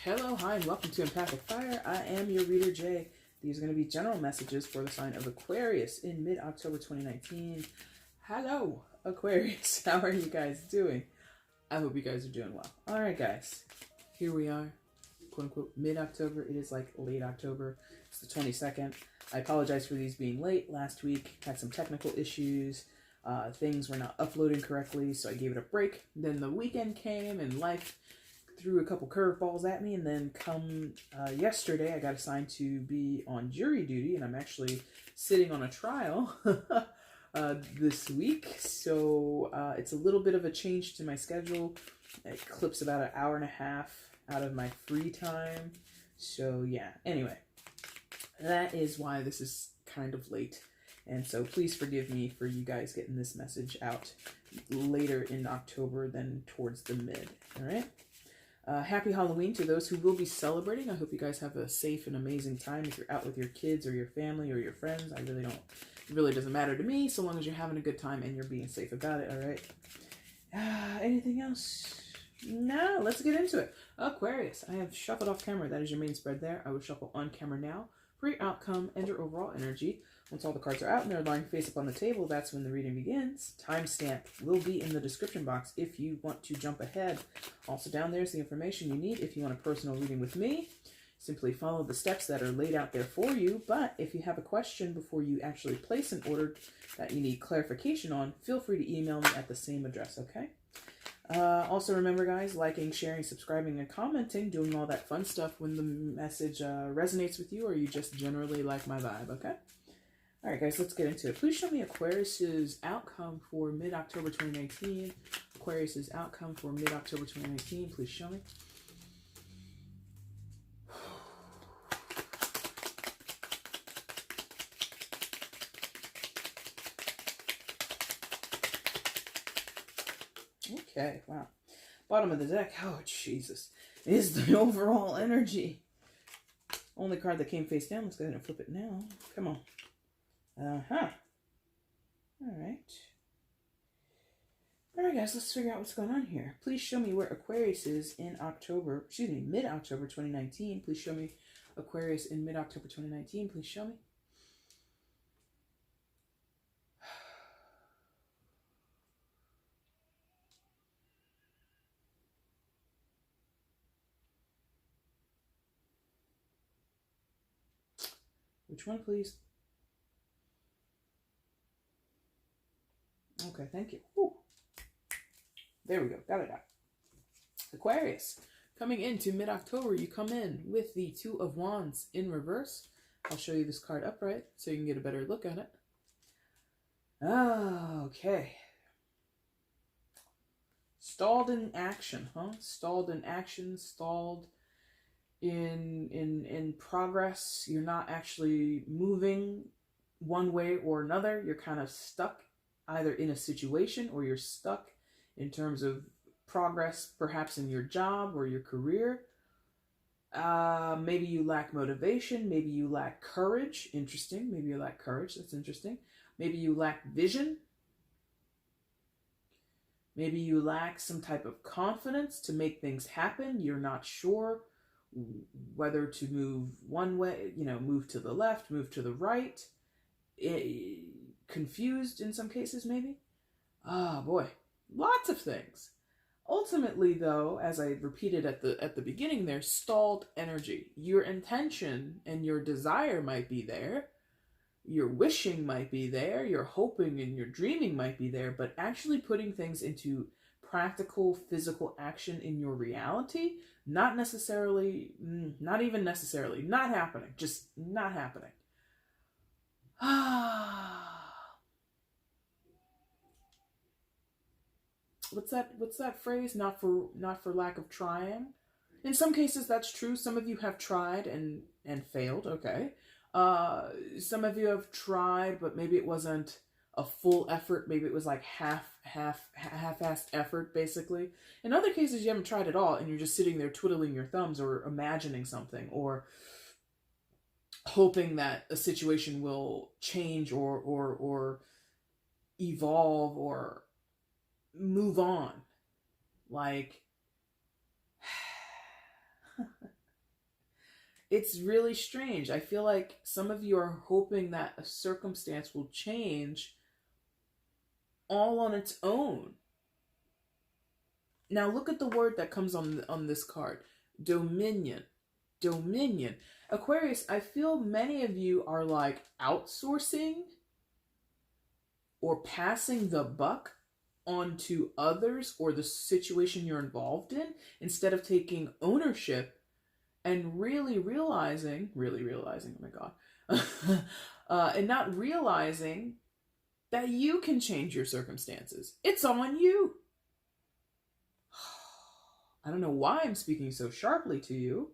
Hello, hi, and welcome to EmpathicFire. I am your reader, Jay. These are going to be general messages for the sign of Aquarius in mid-October 2019. Hello, Aquarius. How are you guys doing? I hope you guys are doing well. All right, guys. Here we are, quote-unquote, mid-October. It is like late October. It's the 22nd. I apologize for these being late. Last week, had some technical issues. Things were not uploading correctly, so I gave it a break. Then the weekend came, and life threw a couple curveballs at me, and then come yesterday, I got assigned to be on jury duty, and I'm actually sitting on a trial this week, so it's a little bit of a change to my schedule. It clips about an hour and a half out of my free time, so yeah. Anyway, that is why this is kind of late, and so please forgive me for you guys getting this message out later in October than towards the mid, all right? Happy Halloween to those who will be celebrating. I hope you guys have a safe and amazing time if you're out with your kids or your family or your friends. It really doesn't matter to me so long as you're having a good time and you're being safe about it, all right? Anything else? No, let's get into it. Aquarius, I have shuffled off camera. That is your main spread there. I will shuffle on camera now for your outcome and your overall energy. Once all the cards are out and they're lying face up on the table, that's when the reading begins. Timestamp will be in the description box if you want to jump ahead. Also down there is the information you need if you want a personal reading with me. Simply follow the steps that are laid out there for you. But if you have a question before you actually place an order that you need clarification on, feel free to email me at the same address, okay? Also remember, guys, liking, sharing, subscribing, and commenting, doing all that fun stuff when the message resonates with you or you just generally like my vibe, okay? All right, guys, let's get into it. Please show me Aquarius's outcome for mid-October 2019. Aquarius's outcome for mid-October 2019. Please show me. Okay, wow. Bottom of the deck. Oh, Jesus. Is the overall energy. Only card that came face down. Let's go ahead and flip it now. Come on. Uh-huh. Alright. Alright, guys, let's figure out what's going on here. Please show me where Aquarius is in mid-October 2019. Please show me Aquarius in mid-October 2019. Please show me. Which one, please? Okay, thank you. Whew. There we go. Got it out. Aquarius, coming into mid-October, you come in with the Two of Wands in reverse. I'll show you this card upright so you can get a better look at it. Okay. Stalled in action, huh? Stalled in action, stalled in progress. You're not actually moving one way or another. You're kind of stuck either in a situation or you're stuck in terms of progress, perhaps in your job or your career. Maybe you lack motivation. Maybe you lack courage. Interesting. Maybe you lack courage. That's interesting. Maybe you lack vision. Maybe you lack some type of confidence to make things happen. You're not sure whether to move one way, move to the left, move to the right. Confused in some cases, maybe. Oh boy, lots of things. Ultimately, though, as I repeated at the beginning there, stalled energy. Your intention and your desire might be there. Your wishing might be there. Your hoping and your dreaming might be there. But actually putting things into practical, physical action in your reality, not even necessarily, not happening. Just not happening. What's that phrase? Not for lack of trying. In some cases that's true. Some of you have tried and failed, okay. Some of you have tried, but maybe it wasn't a full effort. Maybe it was like half-assed effort, basically. In other cases, you haven't tried at all, and you're just sitting there twiddling your thumbs or imagining something or hoping that a situation will change or evolve or move on. Like, It's really strange. I feel like some of you are hoping that a circumstance will change all on its own. Now look at the word that comes on this card. Dominion. Dominion. Aquarius, I feel many of you are like outsourcing or passing the buck onto others or the situation you're involved in instead of taking ownership and really realizing, oh my God, and not realizing that you can change your circumstances. It's on you. I don't know why I'm speaking so sharply to you.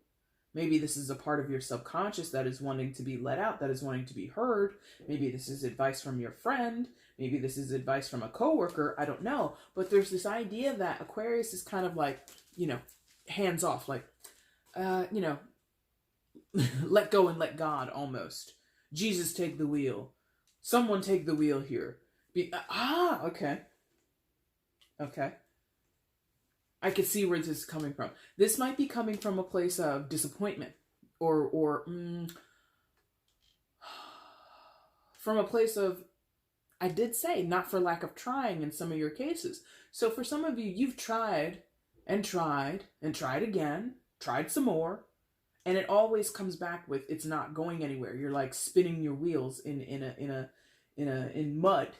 Maybe this is a part of your subconscious that is wanting to be let out, that is wanting to be heard. Maybe this is advice from your friend. Maybe this is advice from a coworker. I don't know. But there's this idea that Aquarius is kind of like, hands off, like, let go and let God almost. Jesus, take the wheel. Someone take the wheel here. Okay. Okay. I could see where this is coming from. This might be coming from a place of disappointment or from a place of, I did say, not for lack of trying in some of your cases. So for some of you, you've tried and tried and tried again, tried some more, and it always comes back with it's not going anywhere. You're like spinning your wheels in mud.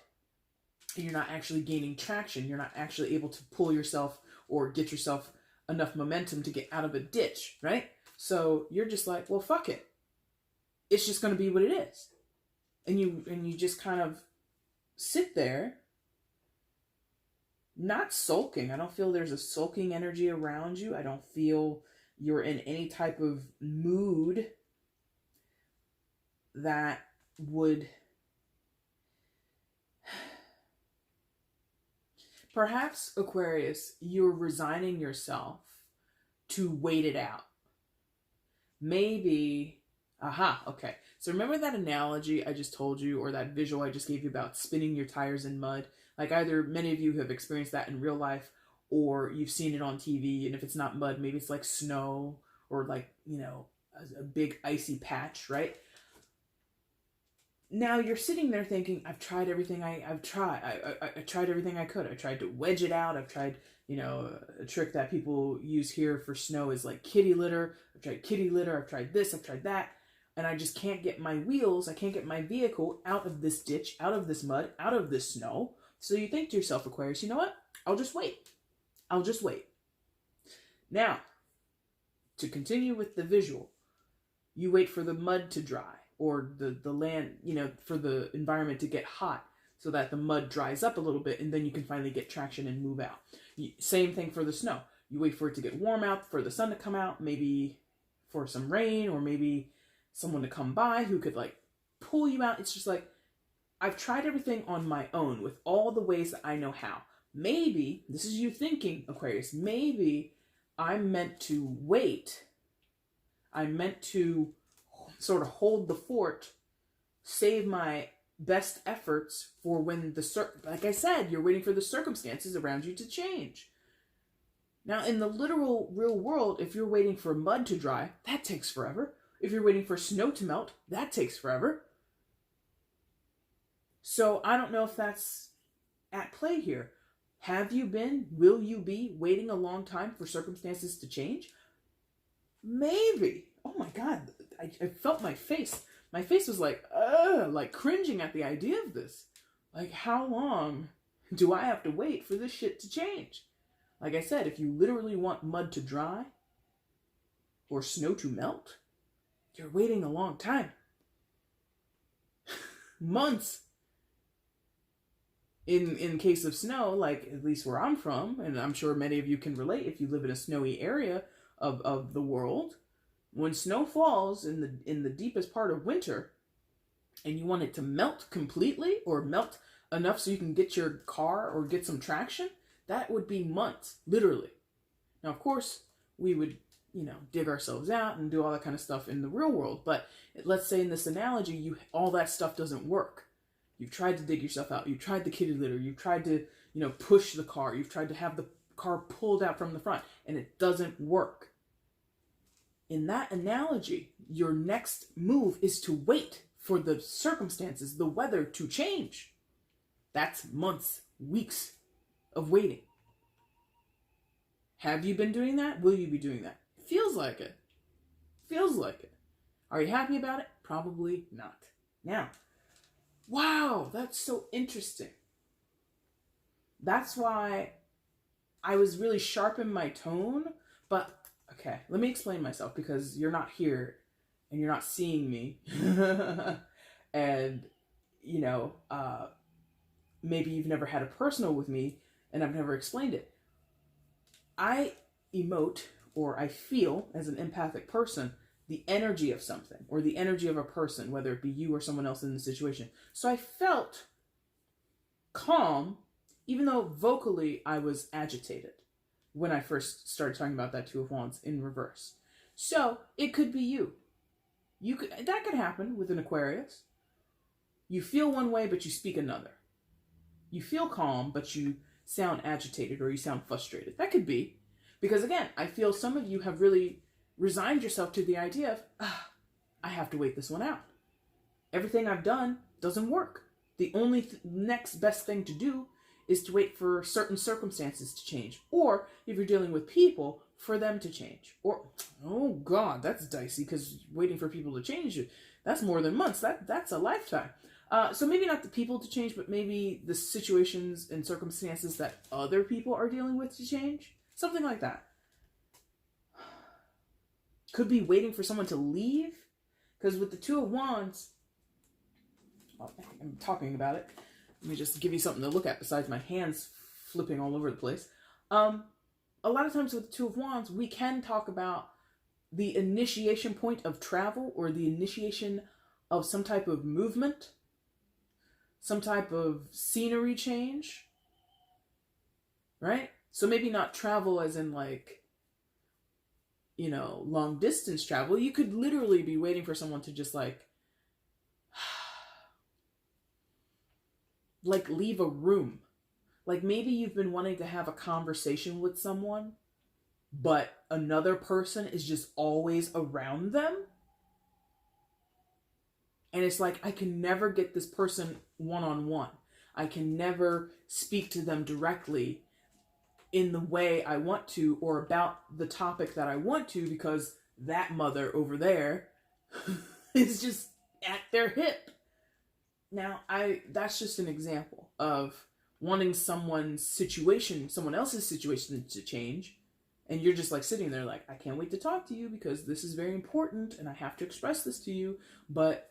And you're not actually gaining traction. You're not actually able to pull yourself or get yourself enough momentum to get out of a ditch, right? So you're just like, well, fuck it. It's just going to be what it is. And you just kind of sit there, not sulking. I don't feel there's a sulking energy around you. I don't feel you're in any type of mood that would... Perhaps, Aquarius, you're resigning yourself to wait it out. Maybe, okay. So remember that analogy I just told you, or that visual I just gave you about spinning your tires in mud? Like either many of you have experienced that in real life, or you've seen it on TV, and if it's not mud, maybe it's like snow, or like, a big icy patch, right? Now you're sitting there thinking, I've tried everything I tried everything I could. I tried to wedge it out. I've tried, a trick that people use here for snow is like kitty litter. I've tried kitty litter. I've tried this. I've tried that. And I just can't get my wheels. I can't get my vehicle out of this ditch, out of this mud, out of this snow. So you think to yourself, Aquarius, you know what? I'll just wait. I'll just wait. Now, to continue with the visual, you wait for the mud to dry. Or the land, for the environment to get hot so that the mud dries up a little bit and then you can finally get traction and move out. Same thing for the snow. You wait for it to get warm out, for the sun to come out, maybe for some rain, or maybe someone to come by who could like pull you out. It's just like, I've tried everything on my own with all the ways that I know how. Maybe, this is you thinking, Aquarius, maybe I'm meant to wait. I'm meant to sort of hold the fort, save my best efforts for when like I said, you're waiting for the circumstances around you to change. Now, in the literal real world, if you're waiting for mud to dry, that takes forever. If you're waiting for snow to melt, that takes forever. So I don't know if that's at play here. Have you been, will you be waiting a long time for circumstances to change? Maybe. Oh my God, I felt my face. My face was like cringing at the idea of this. Like, how long do I have to wait for this shit to change? Like I said, if you literally want mud to dry or snow to melt, you're waiting a long time. Months. In case of snow, like at least where I'm from, and I'm sure many of you can relate if you live in a snowy area of the world, when snow falls in the deepest part of winter and you want it to melt completely or melt enough so you can get your car or get some traction, that would be months, literally. Now, of course, we would, dig ourselves out and do all that kind of stuff in the real world. But let's say in this analogy, all that stuff doesn't work. You've tried to dig yourself out. You've tried the kitty litter. You've tried to, push the car. You've tried to have the car pulled out from the front, and it doesn't work. in that analogy, your next move is to wait for the circumstances, the weather to change. That's months, weeks of waiting. Have you been doing that? Will you be doing that? Feels like it. Feels like it. Are you happy about it? Probably not. Now, wow, that's so interesting. That's why I was really sharp in my tone, but okay, let me explain myself because you're not here and you're not seeing me. And, you know, maybe you've never had a personal with me and I've never explained it. I emote, or I feel as an empathic person, the energy of something or the energy of a person, whether it be you or someone else in the situation. So I felt calm, even though vocally I was agitated when I first started talking about that Two of Wands in reverse. So it could be you. That could happen with an Aquarius. You feel one way, but you speak another. You feel calm, but you sound agitated or you sound frustrated. That could be. Because again, I feel some of you have really resigned yourself to the idea of, I have to wait this one out. Everything I've done doesn't work. The only next best thing to do is to wait for certain circumstances to change. Or if you're dealing with people, for them to change. Or, oh God, that's dicey because waiting for people to change, that's more than months. That's a lifetime. So maybe not the people to change, but maybe the situations and circumstances that other people are dealing with to change. Something like that. Could be waiting for someone to leave. Because with the Two of Wands, well, I'm talking about it. Let me just give you something to look at besides my hands flipping all over the place. A lot of times with the Two of Wands, we can talk about the initiation point of travel or the initiation of some type of movement, some type of scenery change, right? So maybe not travel as in like, you know, long distance travel. You could literally be waiting for someone to just like leave a room. Like maybe you've been wanting to have a conversation with someone, but another person is just always around them. And it's like, I can never get this person one-on-one. I can never speak to them directly in the way I want to or about the topic that I want to because that mother over there is just at their hip. Now, that's just an example of wanting someone else's situation to change. And you're just like sitting there like, I can't wait to talk to you because this is very important and I have to express this to you. But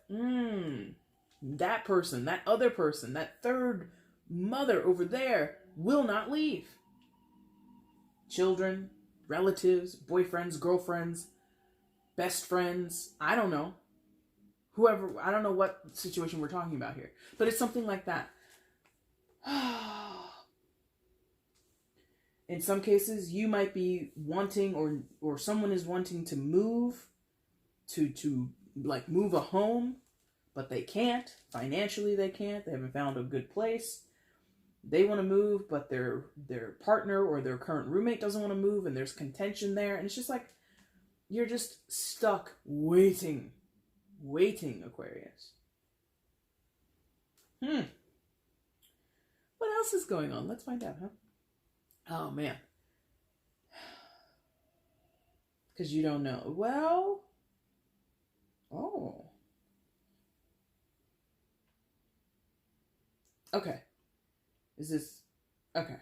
that person, that other person, that third mother over there will not leave. Children, relatives, boyfriends, girlfriends, best friends, I don't know. Whoever, I don't know what situation we're talking about here. But it's something like that. In some cases, you might be wanting or someone is wanting to move, to like move a home, but they can't. Financially, they can't. They haven't found a good place. They want to move, but their partner or their current roommate doesn't want to move, and there's contention there. And it's just like, you're just stuck waiting, Aquarius. What else is going on? Let's find out, huh? Oh, man. Because you don't know. Well, oh. Okay. Is this... Okay.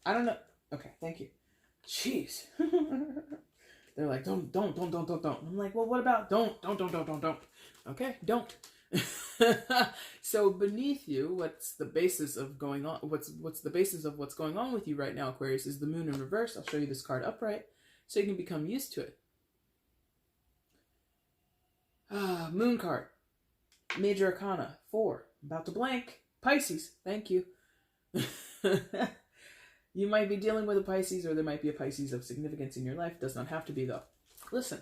I don't know. Okay, thank you. Jeez. They're like, don't. I'm like, well, what about don't. Okay, don't. So beneath you, what's the basis of going on? What's the basis of what's going on with you right now, Aquarius, is the moon in reverse. I'll show you this card upright so you can become used to it. Moon card. Major Arcana 4. About to blank. Pisces. Thank you. You might be dealing with a Pisces, or there might be a Pisces of significance in your life. Does not have to be, though. Listen.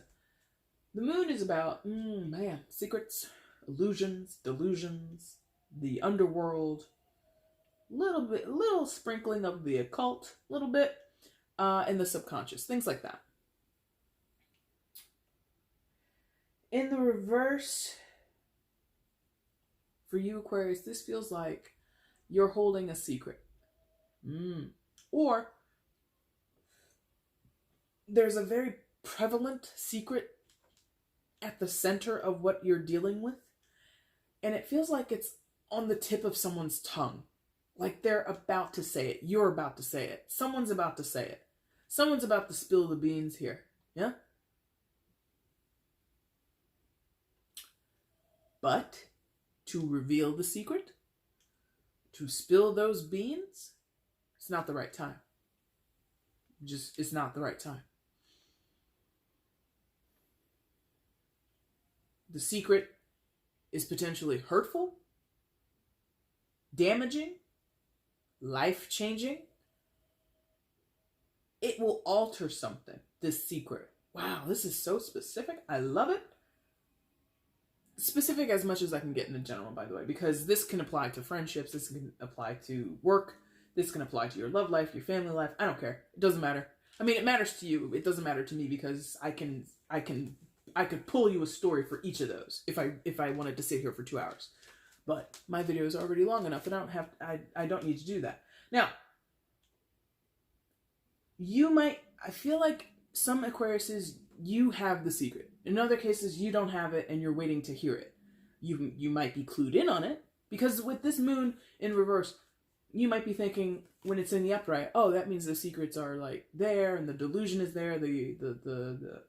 The moon is about, secrets, illusions, delusions, the underworld, little sprinkling of the occult, little bit, and the subconscious, things like that. In the reverse, for you, Aquarius, this feels like you're holding a secret. Or there's a very prevalent secret at the center of what you're dealing with. And it feels like it's on the tip of someone's tongue. Like they're about to say it. You're about to say it. Someone's about to say it. Someone's about to spill the beans here. Yeah? But to reveal the secret, to spill those beans, it's not the right time. It's not the right time. The secret is potentially hurtful, damaging, life-changing. It will alter something, this secret. Wow, this is so specific. I love it. Specific as much as I can get in the general, by the way, because this can apply to friendships, this can apply to work, this can apply to your love life, your family life. I don't care. It doesn't matter. I mean, it matters to you. It doesn't matter to me because I could pull you a story for each of those if I wanted to sit here for 2 hours. But my video is already long enough and I don't need to do that. Now, I feel like some Aquariuses, you have the secret. In other cases, you don't have it and you're waiting to hear it. You might be clued in on it because with this moon in reverse, you might be thinking when it's in the upright, oh, that means the secrets are like there and the delusion is there, the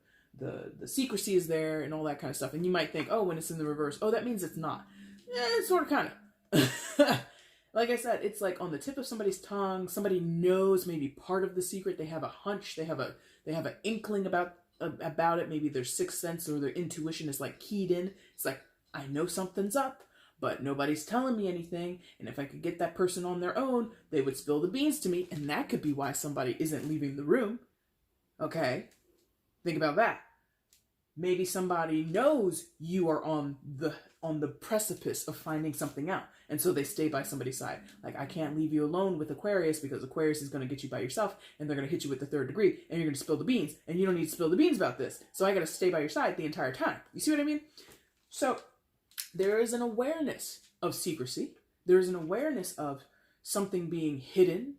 secrecy is there and all that kind of stuff. And you might think, oh, when it's in the reverse, oh, that means it's not. It's sort of kind of. Like I said, it's like on the tip of somebody's tongue. Somebody knows maybe part of the secret. They have a hunch. They have an inkling about it. Maybe their sixth sense or their intuition is like keyed in. It's like, I know something's up, but nobody's telling me anything. And if I could get that person on their own, they would spill the beans to me. And that could be why somebody isn't leaving the room. Okay. Think about that. Maybe somebody knows you are on the precipice of finding something out. And so they stay by somebody's side. Like, I can't leave you alone with Aquarius because Aquarius is going to get you by yourself and they're going to hit you with the third degree and you're going to spill the beans and you don't need to spill the beans about this. So I got to stay by your side the entire time. You see what I mean? So there is an awareness of secrecy. There is an awareness of something being hidden,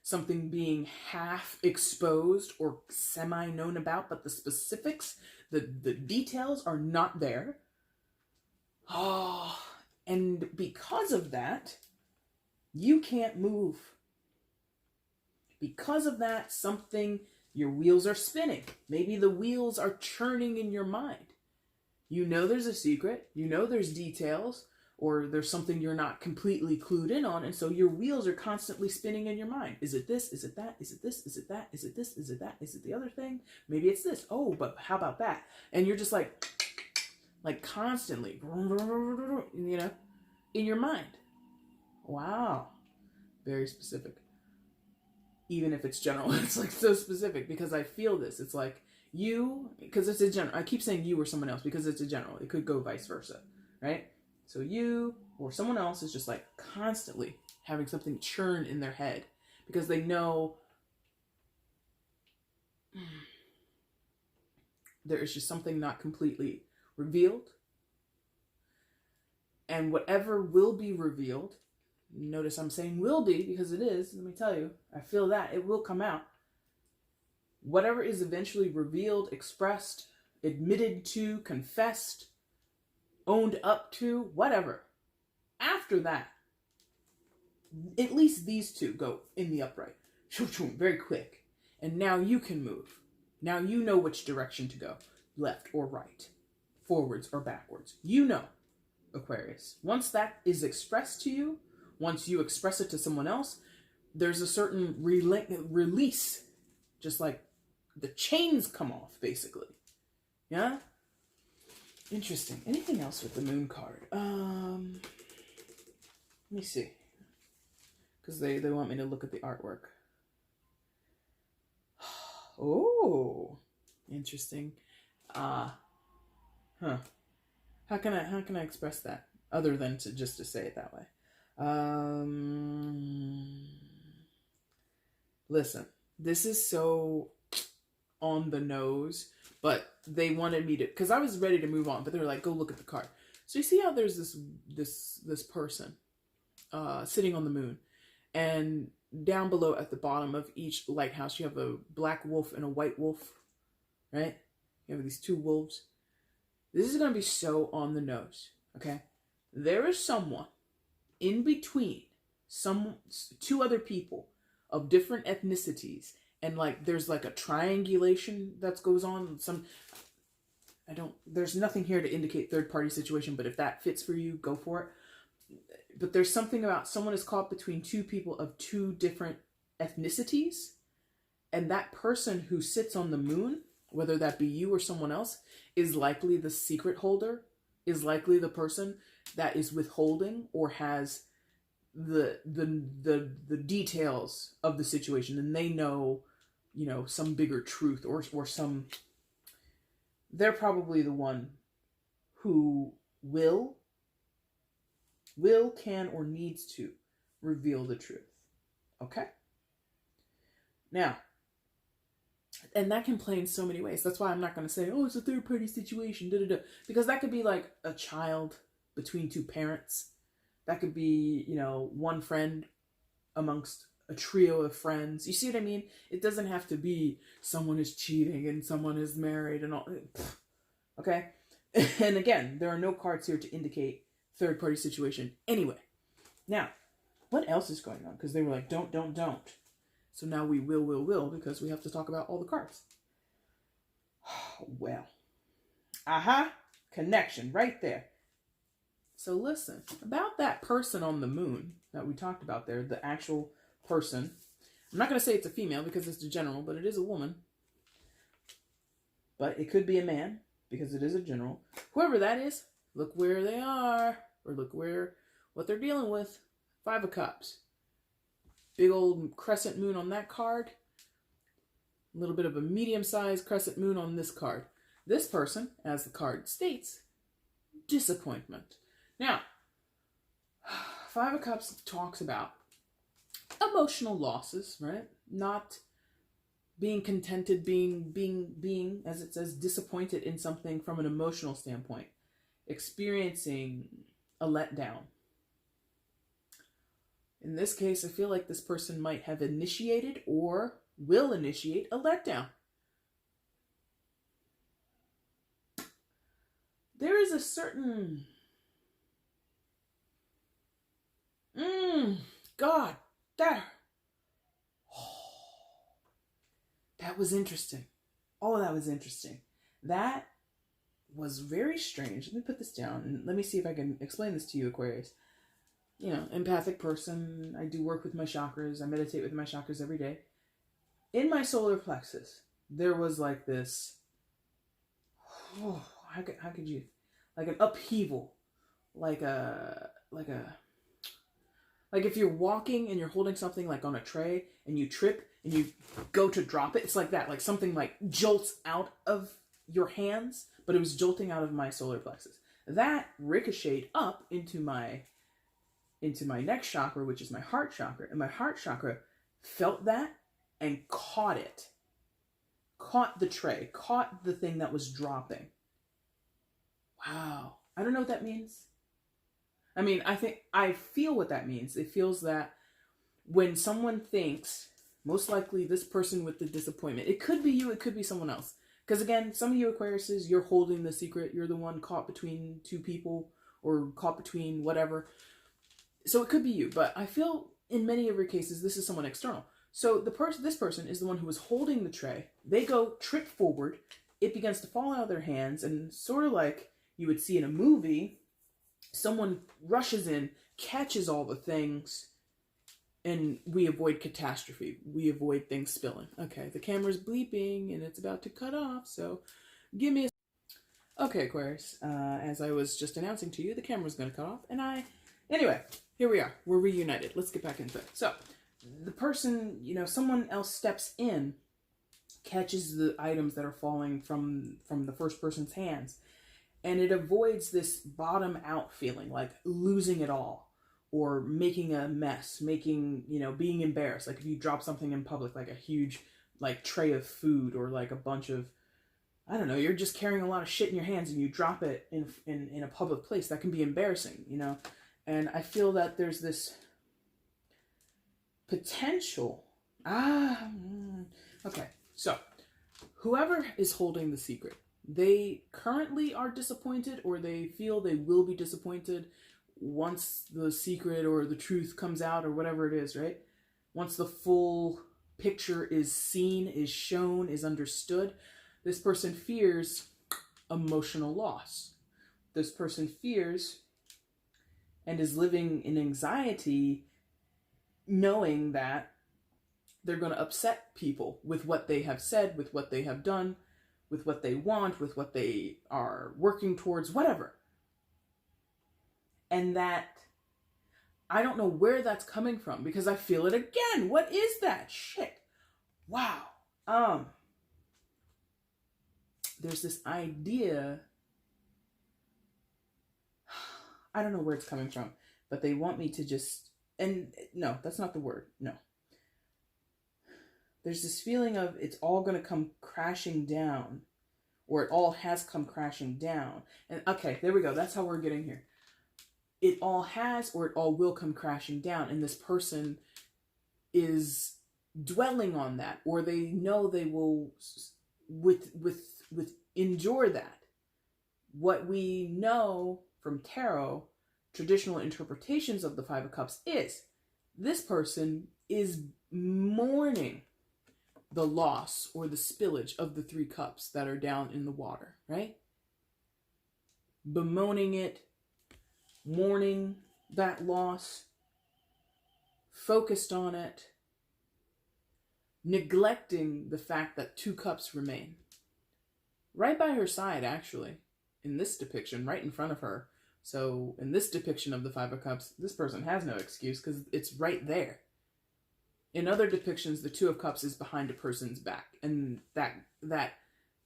something being half exposed or semi-known about, but the specifics, the details are not there. Oh, and because of that, you can't move. Because of that, your wheels are spinning. Maybe the wheels are churning in your mind. You know there's a secret, you know there's details, or there's something you're not completely clued in on, and so your wheels are constantly spinning in your mind. Is it this? Is it that? Is it this? Is it that? Is it this? Is it that? Is it the other thing? Maybe it's this. Oh, but how about that? And you're just like constantly, you know, in your mind. Wow. Very specific. Even if it's general, it's like so specific because I feel this. It's like you, because it's a general. I keep saying you or someone else because it's a general. It could go vice versa, right? So you or someone else is just like constantly having something churn in their head because they know there is just something not completely revealed. And whatever will be revealed, notice I'm saying will be because it is, let me tell you, I feel that it will come out. Whatever is eventually revealed, expressed, admitted to, confessed, owned up to, whatever. After that, at least these two go in the upright. Very quick. And now you can move. Now you know which direction to go. Left or right. Forwards or backwards. You know, Aquarius. Once that is expressed to you, once you express it to someone else, there's a certain release. Just like the chains come off, basically. Yeah? Interesting. Anything else with the moon card? Let me see. Because they want me to look at the artwork. Oh, interesting. How can I express that other than to say it that way? Listen, this is so on the nose, but they wanted me to, because I was ready to move on, but they were like, go look at the card. So you see how there's this person sitting on the moon, and down below at the bottom of each lighthouse you have a black wolf and a white wolf, right? You have these two wolves. This is going to be so on the nose, okay? There is someone in between two other people of different ethnicities, and like there's like a triangulation that goes on. There's nothing here to indicate third party situation, but if that fits for you, go for it. But there's something about someone is caught between two people of two different ethnicities, and that person who sits on the moon, whether that be you or someone else, is likely the secret holder, is likely the person that is withholding or has the details of the situation, and they know, you know, some bigger truth or some. They're probably the one who will, can, or needs to reveal the truth. Okay? Now, and that can play in so many ways. That's why I'm not going to say, oh, it's a third party situation, because that could be like a child between two parents. That could be, you know, one friend amongst a trio of friends. You see what I mean? It doesn't have to be someone is cheating and someone is married and all. Okay? And again, there are no cards here to indicate third party situation. Anyway, now, what else is going on? Because they were like, don't. So now we will, because we have to talk about all the cards. Well, connection right there. So listen, about that person on the moon that we talked about there, the actual person. I'm not going to say it's a female because it's the general, but it is a woman. But it could be a man because it is a general. Whoever that is, look where they are, or look what they're dealing with. 5 of Cups. Big old crescent moon on that card. A little bit of a medium-sized crescent moon on this card. This person, as the card states, disappointment. Now, 5 of Cups talks about emotional losses, right? Not being contented, being, as it says, disappointed in something from an emotional standpoint. Experiencing a letdown. In this case, I feel like this person might have initiated or will initiate a letdown. There is a certain... God, that was interesting. Oh, that was interesting. That was very strange. Let me put this down and let me see if I can explain this to you, Aquarius. You know, empathic person. I do work with my chakras. I meditate with my chakras every day. In my solar plexus, there was like this, how could you, like an upheaval, like if you're walking and you're holding something like on a tray and you trip and you go to drop it, it's like that, like something like jolts out of your hands, but it was jolting out of my solar plexus. That ricocheted up into my next chakra, which is my heart chakra, and my heart chakra felt that and caught it. Caught the tray, caught the thing that was dropping. Wow. I don't know what that means. I mean, I feel what that means. It feels that when someone thinks, most likely this person with the disappointment, it could be you, it could be someone else. Because again, some of you Aquariuses, you're holding the secret. You're the one caught between two people or caught between whatever. So it could be you, but I feel in many of your cases, this is someone external. So this person is the one who was holding the tray. They go trip forward. It begins to fall out of their hands, and sort of like you would see in a movie, someone rushes in, catches all the things, and we avoid catastrophe. We avoid things spilling. Okay, the camera's bleeping, and it's about to cut off, so give me a... Okay, Aquarius, as I was just announcing to you, the camera's going to cut off, and Anyway, here we are. We're reunited. Let's get back into it. So, the person, you know, someone else steps in, catches the items that are falling from the first person's hands, and it avoids this bottom out feeling, like losing it all, or making a mess, being embarrassed. Like if you drop something in public, like a huge, like tray of food or like a bunch of, I don't know, you're just carrying a lot of shit in your hands and you drop it in a public place. That can be embarrassing, you know? And I feel that there's this potential. Okay. So whoever is holding the secret, they currently are disappointed, or they feel they will be disappointed once the secret or the truth comes out, or whatever it is, right? Once the full picture is seen, is shown, is understood, this person fears emotional loss. This person fears and is living in anxiety, knowing that they're going to upset people with what they have said, with what they have done, with what they want, with what they are working towards, whatever. And that, I don't know where that's coming from, because I feel it again. What is that shit? Wow. There's this idea, I don't know where it's coming from, but they want me to just, and no, that's not the word. No. There's this feeling of it's all going to come crashing down, or it all has come crashing down. And okay, there we go. That's how we're getting here. It all has, or it all will come crashing down. And this person is dwelling on that, or they know they will with endure that. What we know from tarot, traditional interpretations of the Five of Cups, is this person is mourning the loss or the spillage of the Three Cups that are down in the water, right? Bemoaning it, mourning that loss, focused on it, neglecting the fact that 2 cups remain. Right by her side, actually, in this depiction, right in front of her. So in this depiction of the Five of Cups, this person has no excuse because it's right there. In other depictions, the 2 of Cups is behind a person's back, and that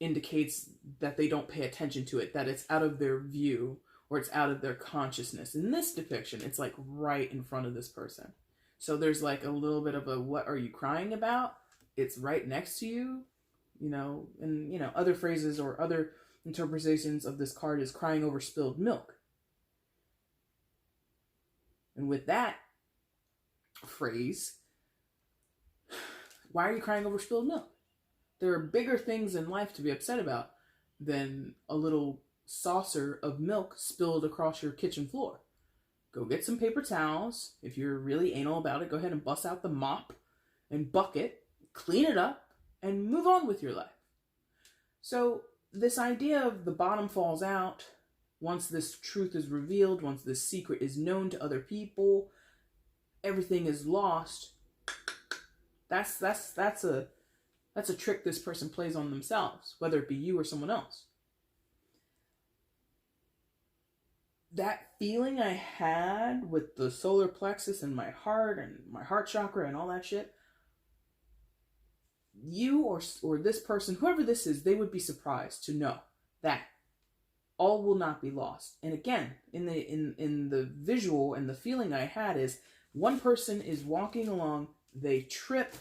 indicates that they don't pay attention to it, that it's out of their view, or it's out of their consciousness. In this depiction, it's like right in front of this person. So there's like a little bit of a, what are you crying about? It's right next to you, you know, and, you know, other phrases or other interpretations of this card is crying over spilled milk. And with that phrase, why are you crying over spilled milk? There are bigger things in life to be upset about than a little saucer of milk spilled across your kitchen floor. Go get some paper towels. If you're really anal about it, go ahead and bust out the mop and bucket, clean it up, and move on with your life. So this idea of the bottom falls out once this truth is revealed, once this secret is known to other people, everything is lost. That's a trick this person plays on themselves, whether it be you or someone else. That feeling I had with the solar plexus and my heart chakra and all that shit, you or this person, whoever this is, they would be surprised to know that all will not be lost. And again, in the visual and the feeling I had is one person is walking along, they trip,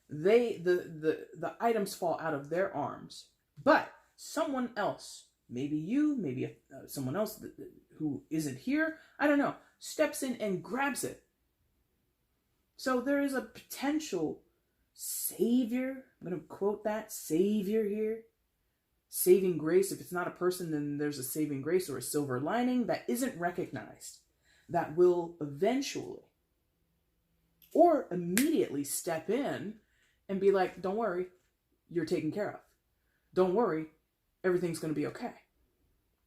the items fall out of their arms, but someone else, maybe you, maybe someone else who isn't here, I don't know, steps in and grabs it. So there is a potential savior, I'm going to quote that, savior here, saving grace. If it's not a person, then there's a saving grace or a silver lining that isn't recognized, that will eventually or immediately step in and be like, don't worry, you're taken care of. Don't worry, everything's going to be okay.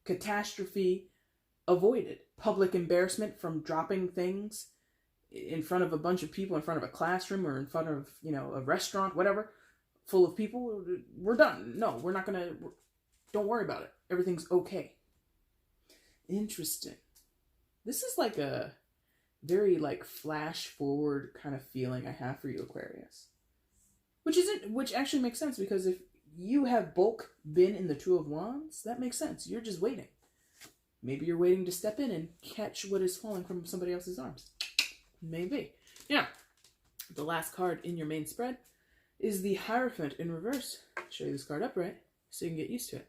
Catastrophe avoided. Public embarrassment from dropping things in front of a bunch of people, in front of a classroom or in front of, you know, a restaurant, whatever, full of people. We're done. No, we're not going to, don't worry about it. Everything's okay. Interesting. This is like a very like flash forward kind of feeling I have for you, Aquarius. Which actually makes sense, because if you have bulk been in the Two of Wands, that makes sense. You're just waiting. Maybe you're waiting to step in and catch what is falling from somebody else's arms. Maybe. Yeah. The last card in your main spread is the Hierophant in reverse. I'll show you this card upright so you can get used to it.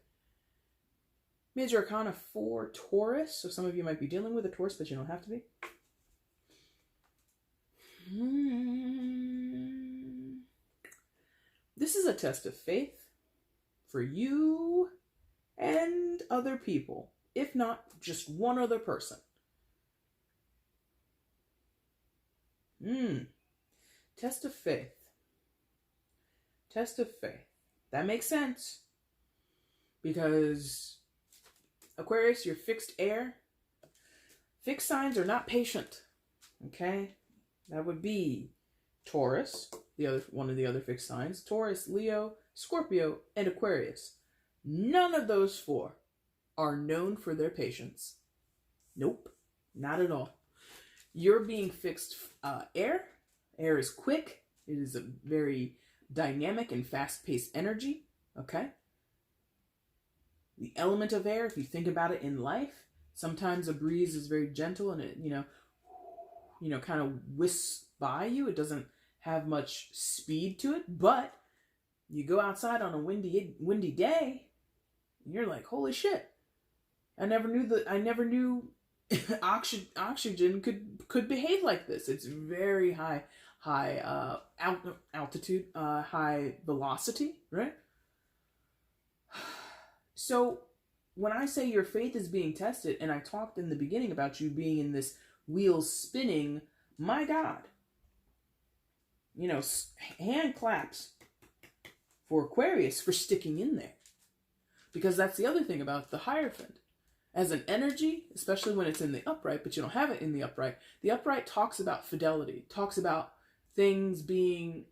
Major Arcana 4, Taurus. So some of you might be dealing with a Taurus, but you don't have to be. This is a test of faith for you and other people, if not just one other person. Test of faith. Test of faith. That makes sense. Because Aquarius, you're fixed air. Fixed signs are not patient. Okay? That would be Taurus, one of the other fixed signs. Taurus, Leo, Scorpio, and Aquarius. None of those four are known for their patience. Nope. Not at all. You're being fixed air. Air is quick. It is a very dynamic and fast-paced energy. Okay? The element of air, if you think about it in life, sometimes a breeze is very gentle and it, kind of whisks by you. It doesn't have much speed to it, but you go outside on a windy day, and you're like, holy shit. I never knew oxygen could behave like this. It's very high altitude, high velocity, right? So when I say your faith is being tested, and I talked in the beginning about you being in this wheel spinning, my God, hand claps for Aquarius for sticking in there. Because that's the other thing about the Hierophant. As an energy, especially when it's in the upright, but you don't have it in the upright talks about fidelity, talks about things being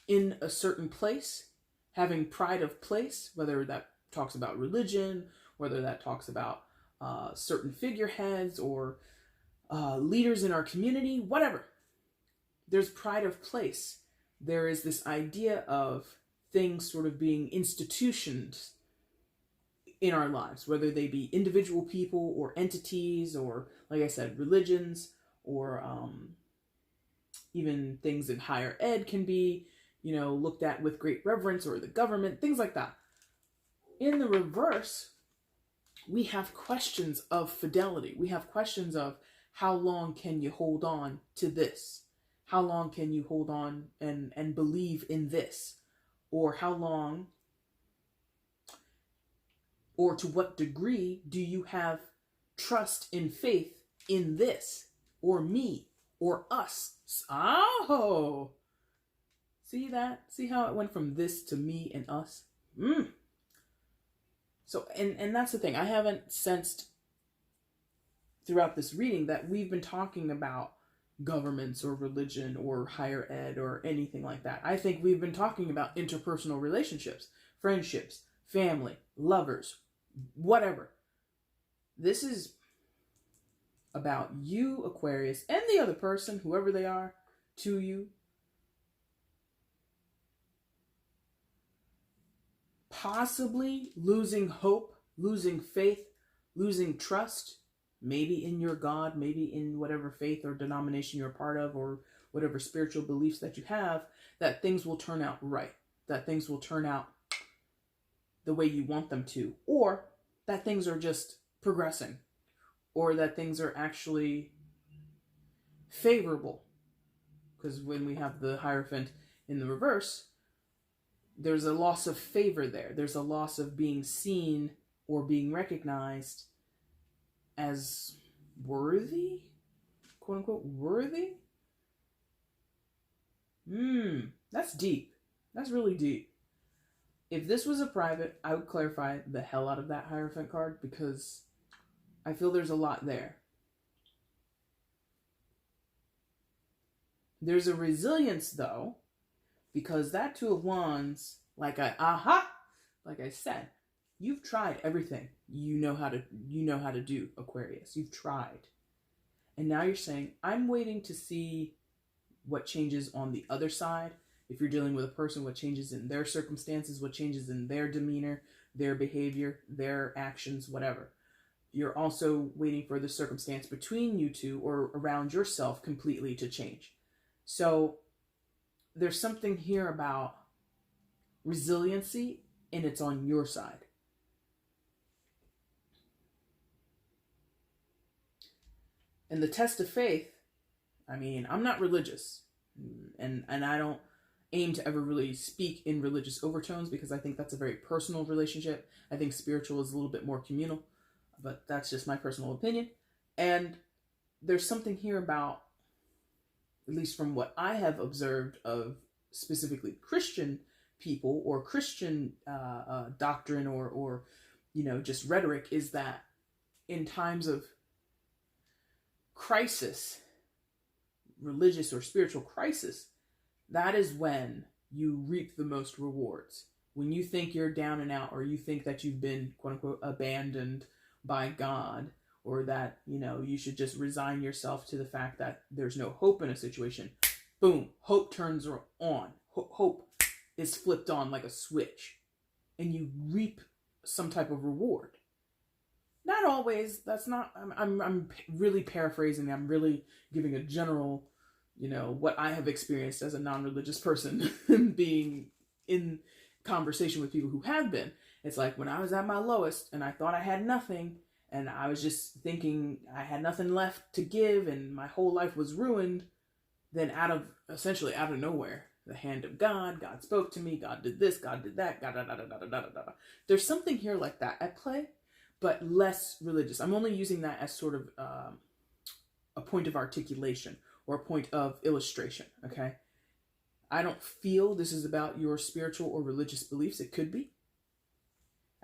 in a certain place, having pride of place, whether that talks about religion, whether that talks about certain figureheads or leaders in our community, whatever. There's pride of place. There is this idea of things sort of being institutions in our lives, whether they be individual people or entities or, like I said, religions or even things in higher ed can be, looked at with great reverence, or the government, things like that. In the reverse, we have questions of fidelity. We have questions of how long can you hold on to this? How long can you hold on and believe in this? Or how long, or to what degree do you have trust and faith in this, or me, or us? Oh, see that? See how it went from this to me and us? So, and that's the thing. I haven't sensed throughout this reading that we've been talking about governments or religion or higher ed or anything like that. I think we've been talking about interpersonal relationships, friendships, family, lovers, whatever. This is about you, Aquarius, and the other person, whoever they are, to you. Possibly losing hope, losing faith, losing trust, maybe in your God, maybe in whatever faith or denomination you're a part of, or whatever spiritual beliefs that you have, that things will turn out right, that things will turn out the way you want them to, or that things are just progressing, or that things are actually favorable. Because when we have the Hierophant in the reverse, there's a loss of favor there. There's a loss of being seen or being recognized as worthy, quote unquote, worthy. That's deep. That's really deep. If this was a private, I would clarify the hell out of that Hierophant card, because I feel there's a lot there. There's a resilience though, because that Two of Wands, like I said, you've tried everything you know how to do, Aquarius. You've tried. And now you're saying, I'm waiting to see what changes on the other side. If you're dealing with a person, what changes in their circumstances, what changes in their demeanor, their behavior, their actions, whatever. You're also waiting for the circumstance between you two or around yourself completely to change. So there's something here about resiliency, and it's on your side. And the test of faith, I mean, I'm not religious, and I don't aim to ever really speak in religious overtones because I think that's a very personal relationship. I think spiritual is a little bit more communal, but that's just my personal opinion. And there's something here about, at least from what I have observed of specifically Christian people or Christian doctrine or just rhetoric, is that in times of crisis, religious or spiritual crisis, that is when you reap the most rewards. When you think you're down and out, or you think that you've been, quote unquote, abandoned by God, or that, you should just resign yourself to the fact that there's no hope in a situation, boom, hope turns on. Hope is flipped on like a switch, and you reap some type of reward. Not always. That's not, I'm really paraphrasing. I'm really giving a general, what I have experienced as a non-religious person being in conversation with people who have been. It's like when I was at my lowest and I thought I had nothing, and I was just thinking I had nothing left to give and my whole life was ruined, then essentially out of nowhere, the hand of God spoke to me, God did this, God did that, God, da, da, da, da, da, da, da. There's something here like that at play, but less religious. I'm only using that as sort of a point of articulation or a point of illustration, okay? I don't feel this is about your spiritual or religious beliefs. It could be.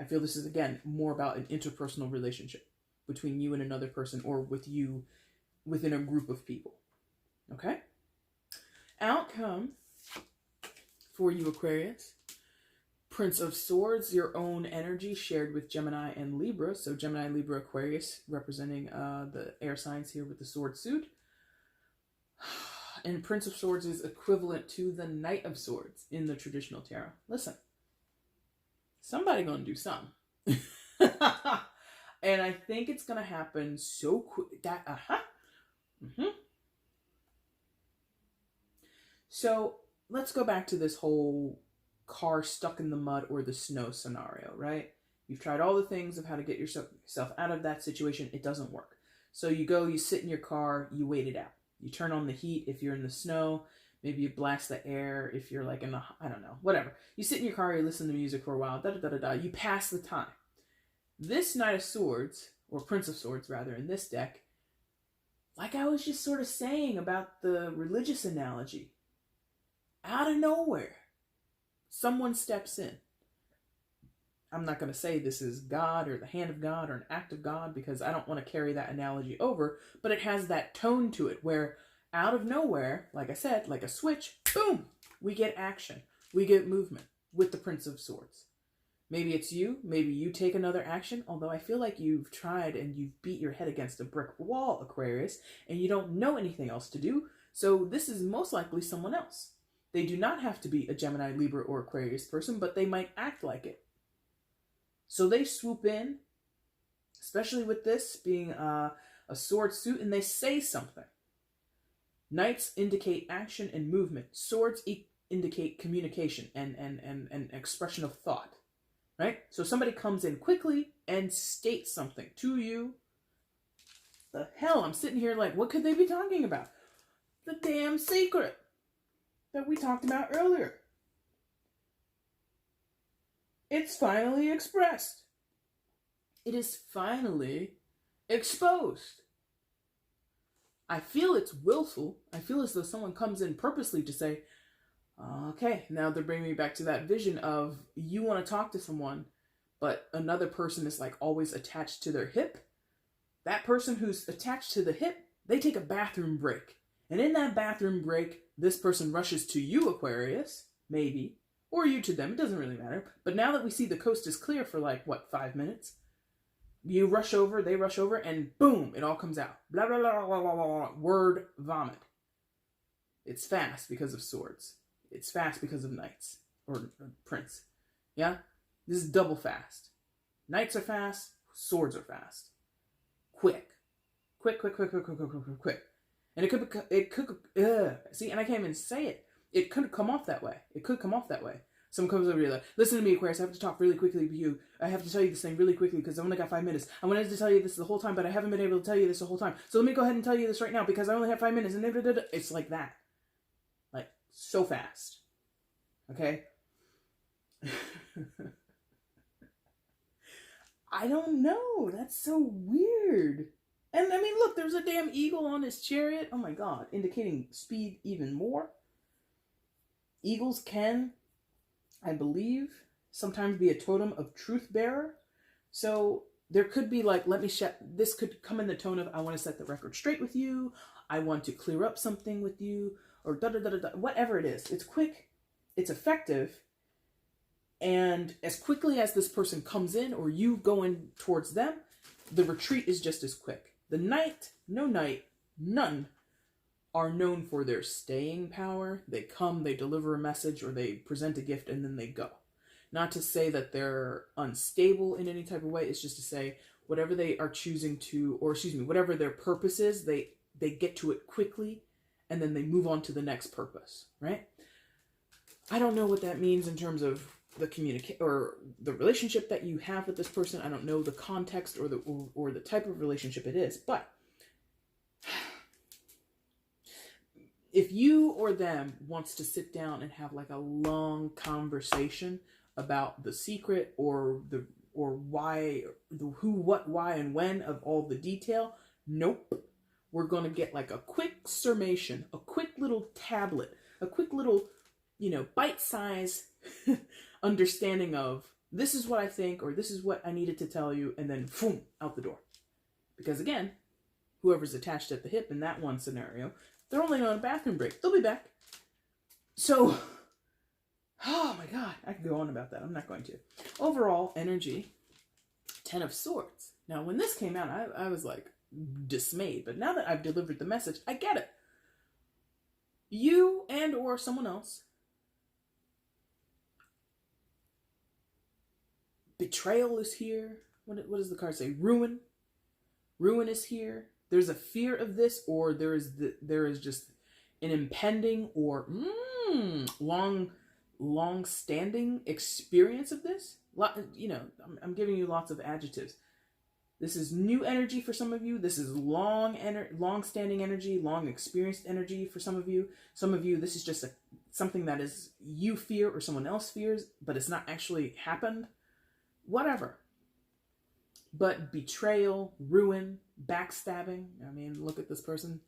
I feel this is, again, more about an interpersonal relationship between you and another person, or with you within a group of people, okay? Outcome for you, Aquarius. Prince of Swords, your own energy shared with Gemini and Libra. So Gemini, Libra, Aquarius, representing the air signs here with the sword suit. And Prince of Swords is equivalent to the Knight of Swords in the traditional tarot. Listen, somebody gonna do something. And I think it's gonna happen so quick. So let's go back to this whole car stuck in the mud or the snow scenario, right? You've tried all the things of how to get yourself out of that situation. It doesn't work. So you sit in your car, you wait it out. You turn on the heat if you're in the snow. Maybe you blast the air if you're like in the, I don't know, whatever. You sit in your car, you listen to music for a while, You pass the time. This Knight of Swords, or Prince of Swords rather, in this deck, like I was just sort of saying about the religious analogy, out of nowhere, someone steps in. I'm not going to say this is God or the hand of God or an act of God, because I don't want to carry that analogy over, but it has that tone to it where out of nowhere, like I said, like a switch, boom, we get action. We get movement with the Prince of Swords. Maybe it's you. Maybe you take another action, although I feel like you've tried and you've beat your head against a brick wall, Aquarius, and you don't know anything else to do. So this is most likely someone else. They do not have to be a Gemini, Libra, or Aquarius person, but they might act like it. So they swoop in, especially with this being a sword suit, and they say something. Knights indicate action and movement. Swords indicate communication and expression of thought, right? So somebody comes in quickly and states something to you. The hell, I'm sitting here like, what could they be talking about? The damn secret that we talked about earlier. It's finally expressed. It is finally exposed. I feel it's willful. I feel as though someone comes in purposely to say, okay, now they're bringing me back to that vision of you want to talk to someone, but another person is like always attached to their hip. That person who's attached to the hip, they take a bathroom break. And in that bathroom break, this person rushes to you, Aquarius, maybe, or you to them, it doesn't really matter. But now that we see the coast is clear for 5 minutes, you rush over, they rush over, and boom, it all comes out. Blah, blah, blah, blah, blah, blah, blah. Word vomit. It's fast because of swords. It's fast because of knights, or prince. Yeah? This is double fast. Knights are fast, swords are fast. Quick. Quick. And it could see, and I can't even say it. It could come off that way. It could come off that way. Someone comes over to you like, listen to me, Aquarius, I have to talk really quickly with you. I have to tell you this thing really quickly because I only got 5 minutes. I wanted to tell you this the whole time, but I haven't been able to tell you this the whole time. So let me go ahead and tell you this right now because I only have 5 minutes. And it's like that. Like, so fast. Okay? I don't know. That's so weird. And I mean, look, there's a damn eagle on his chariot. Oh my God. Indicating speed even more. Eagles can, I believe, sometimes be a totem of truth bearer. So there could be like, this could come in the tone of, I want to set the record straight with you. I want to clear up something with you, or da-da-da-da-da, whatever it is. It's quick, it's effective. And as quickly as this person comes in or you go in towards them, the retreat is just as quick. The knight, none are known for their staying power. They come, they deliver a message, or they present a gift, and then they go. Not to say that they're unstable in any type of way. It's just to say whatever they are choosing to, or excuse me, whatever their purpose is, they get to it quickly, and then they move on to the next purpose, right? I don't know what that means in terms of the or the relationship that you have with this person. I don't know the context or the type of relationship it is, but if you or them wants to sit down and have like a long conversation about the secret or why, the who, what, why, and when of all the detail, nope. We're going to get like a quick summation, a quick little tablet, a quick little, bite-size understanding of this is what I think, or this is what I needed to tell you, and then boom, out the door. Because again, whoever's attached at the hip in that one scenario, they're only on a bathroom break. They'll be back. So, oh my God, I could go on about that. I'm not going to. Overall energy, 10 of Swords. Now, when this came out, I was like dismayed. But now that I've delivered the message, I get it. You and or someone else. Betrayal is here. What does the card say? Ruin. Ruin is here. There's a fear of this, or there is just an impending or long-standing experience of this. I'm giving you lots of adjectives. This is new energy for some of you. This is long-standing energy, long-experienced energy for some of you. Some of you, this is just something that is you fear or someone else fears, but it's not actually happened. Whatever. But betrayal, ruin, backstabbing. I mean, look at this person.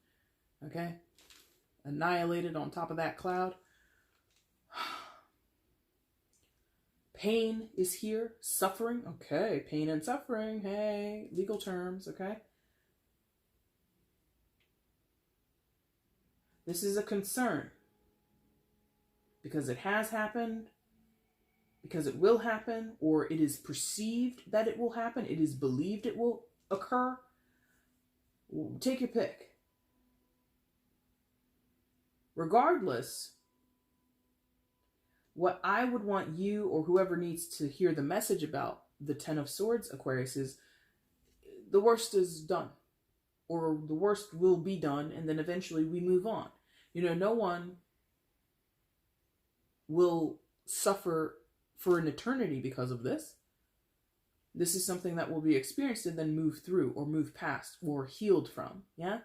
Okay? Annihilated on top of that cloud. Pain is here. Suffering. Okay. Pain and suffering. Hey. Legal terms. Okay? This is a concern. Because it has happened. Because it will happen, or it is perceived that it will happen. It is believed it will occur. Take your pick. Regardless, what I would want you or whoever needs to hear the message about the 10 of Swords, Aquarius, is the worst is done. Or the worst will be done, and then eventually we move on. No one will suffer for an eternity because of this. This is something that will be experienced and then move through or move past or healed from. Yeah?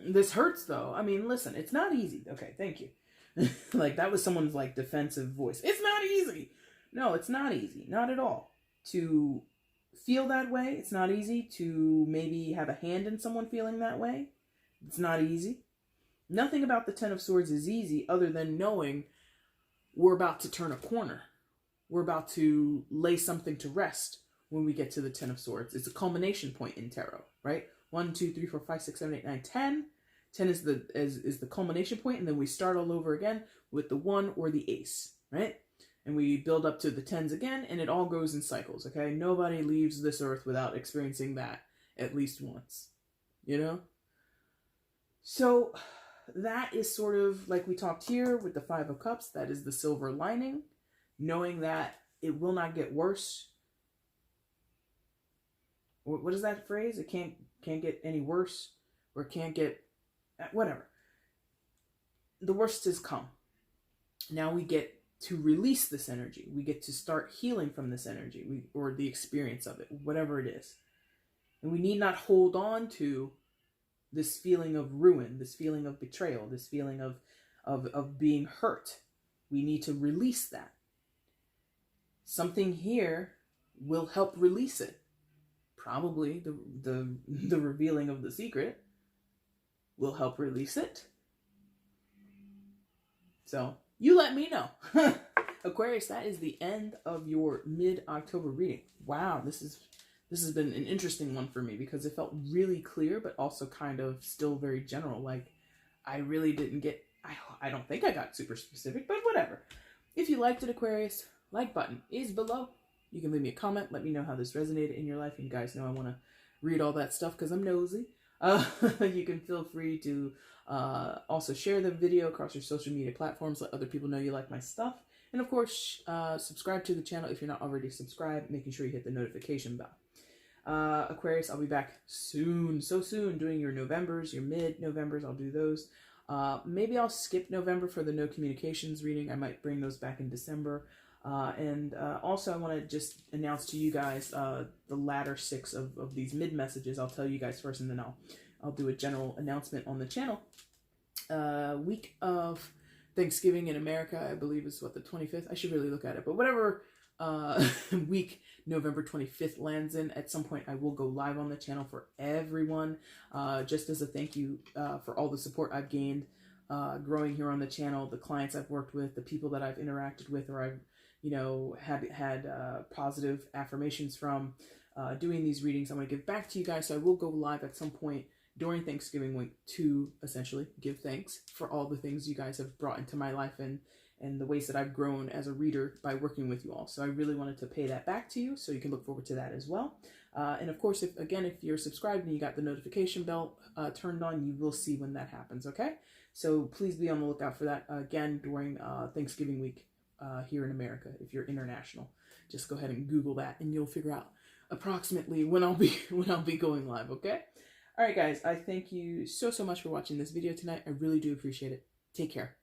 This hurts though. I mean, listen, it's not easy. Okay, thank you. Like that was someone's like defensive voice. It's not easy. No, it's not easy. Not at all. To feel that way, it's not easy. To maybe have a hand in someone feeling that way, it's not easy. Nothing about the 10 of Swords is easy other than knowing we're about to turn a corner. We're about to lay something to rest when we get to the 10 of Swords. It's a culmination point in tarot, right? 1, 2, 3, 4, 5, 6, 7, 8, 9, 10. 10 is the culmination point, and then we start all over again with the 1 or the ace, right? And we build up to the 10s again, and it all goes in cycles, okay? Nobody leaves this earth without experiencing that at least once, So that is sort of like we talked here with the 5 of Cups. That is the silver lining, knowing that it will not get worse what is that phrase? It can't get any worse, or can't get, whatever. The worst has come. Now we get to release this energy. We get to start healing from this energy, or the experience of it, whatever it is. And we need not hold on to this feeling of ruin, this feeling of betrayal, this feeling of being hurt. We need to release that. Something here will help release it. Probably the revealing of the secret will help release it. So you let me know. Aquarius, that is the end of your mid-October reading. Wow, this has been an interesting one for me because it felt really clear, but also kind of still very general. Like, I really didn't get, I don't think I got super specific, but whatever. If you liked it, Aquarius, like button is below. You can leave me a comment. Let me know how this resonated in your life. And you guys know I want to read all that stuff because I'm nosy. You can feel free to also share the video across your social media platforms. Let other people know you like my stuff. And of course, subscribe to the channel if you're not already subscribed, making sure you hit the notification bell. Aquarius, I'll be back soon, so soon, doing your Novembers, your mid-Novembers. I'll do those. Maybe I'll skip November for the no communications reading. I might bring those back in December. Also, I want to just announce to you guys the latter 6 of these mid messages. I'll tell you guys first, and then I'll do a general announcement on the channel. Week of Thanksgiving in America, I believe, is what, the 25th? I should really look at it, but whatever week November 25th lands in, at some point I will go live on the channel for everyone, just as a thank you for all the support I've gained growing here on the channel, the clients I've worked with, the people that I've interacted with, or I've had positive affirmations from doing these readings. I'm going to give back to you guys, so I will go live at some point during Thanksgiving week to essentially give thanks for all the things you guys have brought into my life and the ways that I've grown as a reader by working with you all. So I really wanted to pay that back to you, so you can look forward to that as well. And of course, if you're subscribed and you got the notification bell turned on, you will see when that happens, okay? So please be on the lookout for that again during Thanksgiving week here in America. If you're international, just go ahead and Google that and you'll figure out approximately when I'll be going live, okay? All right, guys, I thank you so much for watching this video tonight. I really do appreciate it. Take care.